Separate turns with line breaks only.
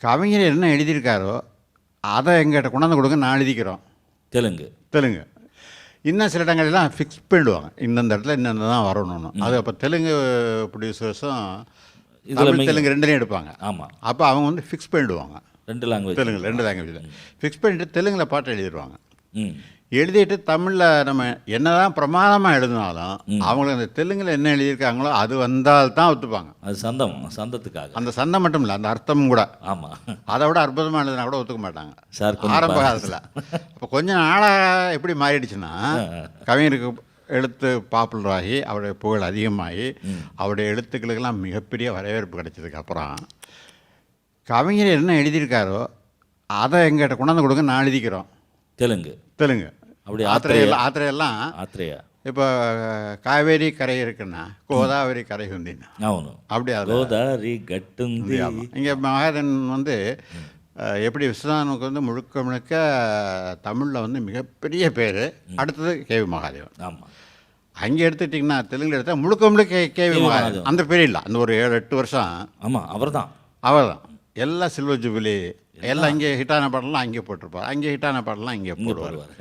கவிஞர் என்ன எழுதியிருக்காரோ அதை எங்கிட்ட கொண்டாந்து கொடுங்க, நான் எழுதிக்கிறோம். தெலுங்கு இன்னும் சில இடங்கள்லாம் ஃபிக்ஸ் பண்ணிடுவாங்க, இந்தந்த இடத்துல இன்னும் தான் வரணும்னு. அது அப்போ தெலுங்கு ப்ரொடியூசர்ஸும் தமிழ் தெலுங்கு ரெண்டுலேயும் எடுப்பாங்க.
ஆமாம்,
அப்போ அவங்க வந்து ஃபிக்ஸ் பண்ணிடுவாங்க.
2 லாங்குவேஜ்
தெலுங்கு 2 லாங்குவேஜில் ஃபிக்ஸ் பண்ணிட்டு தெலுங்கில் பாட்டு எழுதிடுவாங்க.
ம்
எழுதிட்டு தமிழில் நம்ம என்ன தான் பிரமாதமாக எழுதினாலும் அவங்களுக்கு அந்த தெலுங்கில் என்ன எழுதியிருக்காங்களோ அது வந்தால்தான் ஒத்துப்பாங்க.
அது சந்தத்துக்காக.
அந்த சந்தம் மட்டும் இல்லை, அந்த அர்த்தமும் கூட.
ஆமாம்,
அதை விட அற்புதமாக எழுதினா கூட ஒத்துக்க மாட்டாங்க
சார்.
ஆரம்ப காலத்தில். இப்போ கொஞ்சம் நாளாக எப்படி மாறிடுச்சுன்னா, கவிஞருக்கு எழுத்து பாப்புலர் ஆகி அவருடைய புகழ் அதிகமாகி அவருடைய எழுத்துக்களுக்கெல்லாம் மிகப்பெரிய வரவேற்பு கிடைச்சதுக்கப்புறம் கவிஞர் என்ன எழுதியிருக்காரோ அதை எங்கிட்ட கொண்டாந்து கொடுங்க, நான் எழுதிக்கிறோம். தெலுங்கு
அப்படி
ஆத்திரையெல்லாம்
ஆத்ரேயா.
இப்போ காவேரி கரை இருக்குன்னா கோதாவரி கரை உந்தின்னா
అవును,
அப்படி
గోదావరి గట్టుంది.
இங்கே மகாதன் வந்து எப்படி விஸ்வநாதனுக்கு வந்து முழுக்க முழுக்க தமிழில் வந்து மிகப்பெரிய பேர். அடுத்தது கேவி மகாதேவன்.
ஆமாம்,
அங்கே எடுத்துக்கிட்டிங்கன்னா தெலுங்கில் எடுத்தால் முழுக்க முழுக்க கேவி மகாதேவன். அந்த பேர் இல்லை, அந்த ஒரு 7-8 வருஷம்
ஆமாம், அவர் தான்.
எல்லாம் சில்வர் ஜூபிலி எல்லாம் இங்கே ஹிட்டான பாடலாம் அங்கே போட்டிருப்பார், அங்கே ஹிட்டான பாடலாம் இங்கே போடுவார்.